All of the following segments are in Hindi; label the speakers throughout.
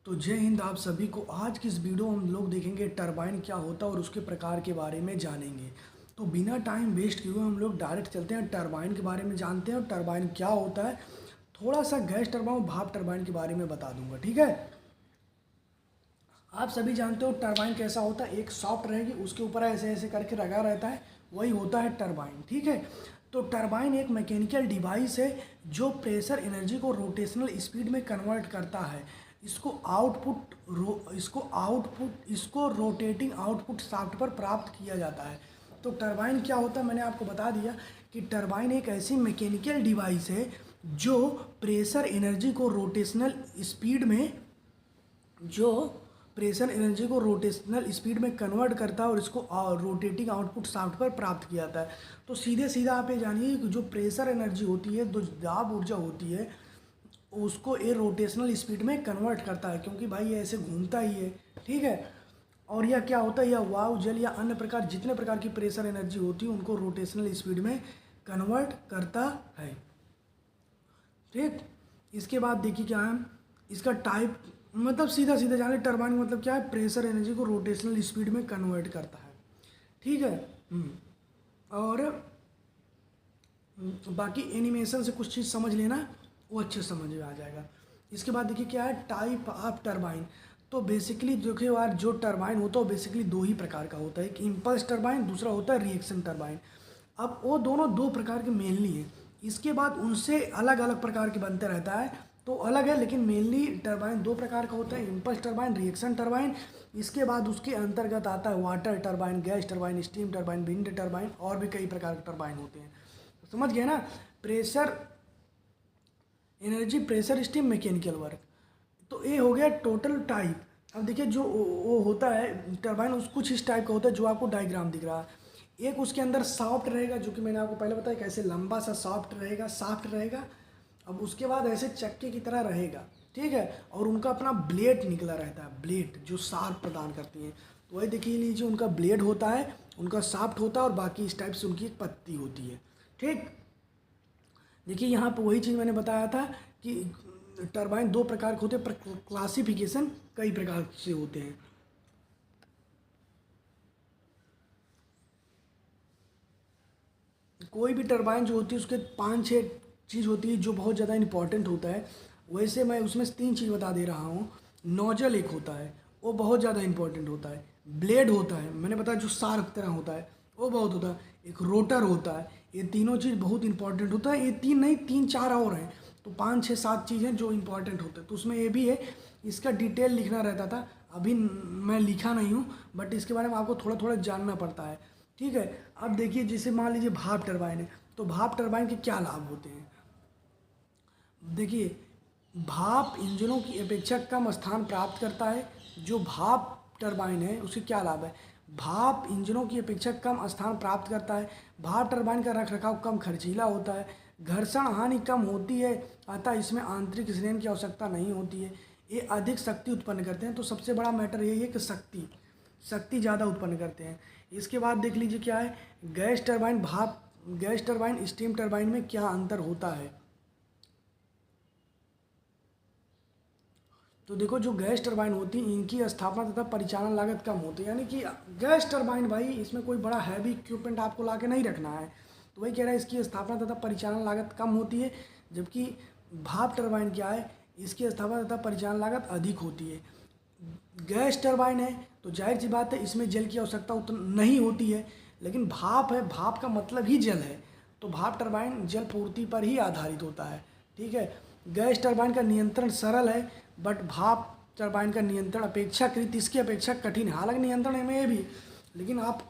Speaker 1: तो जय हिंद आप सभी को। आज की इस वीडियो में हम लोग देखेंगे टरबाइन क्या होता है और उसके प्रकार के बारे में जानेंगे। तो बिना टाइम वेस्ट किए हुए हम लोग डायरेक्ट चलते हैं, टरबाइन के बारे में जानते हैं और टरबाइन क्या होता है। थोड़ा सा गैस टरबाइन और भाप टरबाइन के बारे में बता दूंगा, ठीक है। आप सभी जानते हो टरबाइन कैसा होता है, एक सॉफ्ट रहेगी, उसके ऊपर ऐसे ऐसे करके लगा रहता है, वही होता है टरबाइन, ठीक है। तो टरबाइन एक मैकेनिकल डिवाइस है जो प्रेशर एनर्जी को रोटेशनल स्पीड में कन्वर्ट करता है। इसको रोटेटिंग आउटपुट शाफ्ट पर प्राप्त किया जाता है। तो टरबाइन क्या होता है, मैंने आपको बता दिया कि टरबाइन एक ऐसी मैकेनिकल डिवाइस है जो प्रेशर एनर्जी को रोटेशनल स्पीड में कन्वर्ट करता है और इसको रोटेटिंग आउटपुट शाफ्ट पर प्राप्त किया जाता है। तो सीधे सीधा आप ये जानिए कि जो प्रेशर एनर्जी होती है, जो दाब ऊर्जा होती है, उसको ये रोटेशनल स्पीड में कन्वर्ट करता है, क्योंकि भाई ये ऐसे घूमता ही है, ठीक है। और यह क्या होता है, यह वायु, जल या अन्य प्रकार जितने प्रकार की प्रेशर एनर्जी होती है उनको रोटेशनल स्पीड में कन्वर्ट करता है, ठीक। इसके बाद देखिए क्या है इसका टाइप, मतलब सीधा सीधा जाने टरबाइन मतलब क्या है, प्रेशर एनर्जी को रोटेशनल स्पीड में कन्वर्ट करता है, ठीक है। और बाकी एनिमेशन से कुछ चीज़ समझ लेना, वो अच्छे समझ में आ जाएगा। इसके बाद देखिए क्या है टाइप ऑफ टरबाइन। तो बेसिकली देखिए यार, जो टरबाइन होता है वो बेसिकली दो ही प्रकार का होता है, एक इम्पल्स टरबाइन, दूसरा होता है रिएक्शन टरबाइन। अब वो दोनों दो प्रकार के मेनली हैं। इसके बाद उनसे अलग अलग प्रकार के बनते रहता है, तो अलग है, लेकिन मेनली टरबाइन दो प्रकार का होता है, इम्पल्स टरबाइन, रिएक्शन टरबाइन। इसके बाद उसके अंतर्गत आता है water turbine, gas turbine, steam turbine, wind turbine, और भी कई प्रकार के टरबाइन होते हैं। तो समझ गए ना, pressure energy, pressure, steam, mechanical work. तो ये हो गया टोटल टाइप। अब देखिए जो वो होता है टरबाइन, उस कुछ इस टाइप का होता है जो आपको डायग्राम दिख रहा है। एक उसके अंदर सॉफ्ट रहेगा, जो कि मैंने आपको पहले बताया कैसे लंबा सा सॉफ्ट रहेगा। अब उसके बाद ऐसे चक्के की तरह रहेगा, ठीक है। और उनका अपना ब्लेड निकला रहता है, ब्लेड जो शार्प प्रदान करती हैं। तो वही देखिए लीजिए, उनका ब्लेड होता है, उनका शाफ्ट होता है, और बाकी इस टाइप से उनकी एक पत्ती होती है, ठीक। देखिए यहाँ पर वही चीज़ मैंने बताया था कि टरबाइन दो प्रकार के होते हैं, पर क्लासिफिकेशन कई प्रकार से होते हैं। कोई भी टरबाइन जो होती है उसके 5-6 चीज़ होती है जो बहुत ज़्यादा इंपॉर्टेंट होता है। वैसे मैं उसमें से 3 चीज़ बता दे रहा हूँ। नोजल एक होता है, वो बहुत ज़्यादा इंपॉर्टेंट होता है। ब्लेड होता है, मैंने बताया जो शार्प तरह होता है, वो बहुत होता है। एक रोटर होता है। ये तीनों चीज़ बहुत इंपॉर्टेंट होता है। ये 3 नहीं, 3-4 और हैं। तो 5-6-7 चीज़ें जो इंपॉर्टेंट होते हैं, तो उसमें ये भी है। इसका डिटेल लिखना रहता था, अभी मैं लिखा नहीं हूँ, बट इसके बारे में आपको थोड़ा थोड़ा जानना पड़ता है, ठीक है। अब देखिए, जैसे मान लीजिए भाप टरबाइन है, तो भाप टरबाइन के क्या लाभ होते हैं। देखिए, भाप इंजनों की अपेक्षा कम स्थान प्राप्त करता है। जो भाप टरबाइन है उसके क्या लाभ है, भाप इंजनों की अपेक्षा कम स्थान प्राप्त करता है। भाप टरबाइन का रखरखाव कम खर्चीला होता है। घर्षण हानि कम होती है, अतः इसमें आंतरिक स्नेन की आवश्यकता नहीं होती है। ये अधिक शक्ति उत्पन्न करते हैं। तो सबसे बड़ा मैटर यही है कि शक्ति ज़्यादा उत्पन्न करते हैं। इसके बाद देख लीजिए क्या है, गैस टरबाइन स्टीम टरबाइन में क्या अंतर होता है। तो देखो, जो गैस टरबाइन होती है इनकी स्थापना तथा परिचालन लागत कम होती है, यानी कि गैस टरबाइन भाई इसमें कोई बड़ा हैवी इक्विपमेंट आपको ला के नहीं रखना है। तो वही कह रहा है, इसकी स्थापना तथा परिचालन लागत कम होती है। जबकि भाप टरबाइन क्या है, इसकी स्थापना तथा परिचालन लागत अधिक होती है। गैस टरबाइन है तो जाहिर सी बात है इसमें जल की आवश्यकता उतना नहीं होती है, लेकिन भाप है, भाप का मतलब ही जल है, तो भाप टरबाइन जल पूर्ति पर ही आधारित होता है, ठीक है। गैस टरबाइन का नियंत्रण सरल है, बट भाप टरबाइन का नियंत्रण अपेक्षाकृत इसकी अपेक्षा कठिन है। हालांकि नियंत्रण में ये भी, लेकिन आप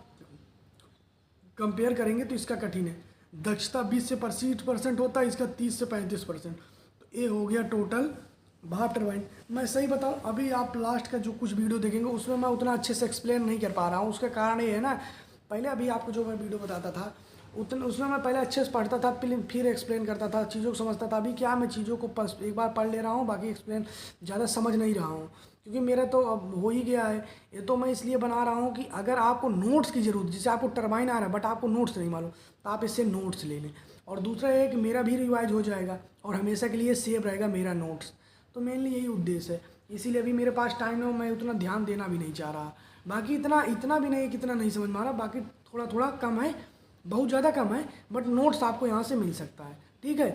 Speaker 1: कंपेयर करेंगे तो इसका कठिन है। दक्षता 20 से 25% होता है, इसका 30 से 35%। तो ये हो गया टोटल भाप टरबाइन। मैं सही बताऊं, अभी आप लास्ट का जो कुछ वीडियो देखेंगे उसमें मैं उतना अच्छे से एक्सप्लेन नहीं कर पा रहा हूं। उसका कारण ये है ना, पहले अभी आपको जो मैं वीडियो बताता था उतना उसमें मैं पहले अच्छे से पढ़ता था, फिर एक्सप्लेन करता था, चीज़ों को समझता था। अभी क्या, मैं चीज़ों को एक बार पढ़ ले रहा हूँ, बाकी एक्सप्लेन ज़्यादा समझ नहीं रहा हूँ, क्योंकि मेरा तो अब हो ही गया है। ये तो मैं इसलिए बना रहा हूँ कि अगर आपको नोट्स की ज़रूरत, जैसे आपको टरबाइन आ रहा है बट आपको नोट्स नहीं मालूम, तो आप इससे नोट्स ले लें। और दूसरा ये कि मेरा भी रिवाइज हो जाएगा और हमेशा के लिए सेव रहेगा मेरा नोट्स। तो मेनली यही उद्देश्य है, इसीलिए अभी मेरे पास टाइम है, मैं उतना ध्यान देना भी नहीं चाह रहा। बाकी इतना भी नहीं, कितना नहीं समझ में आ रहा, बाकी थोड़ा थोड़ा कम है, बहुत ज़्यादा कम है, बट नोट्स आपको यहाँ से मिल सकता है। ठीक है,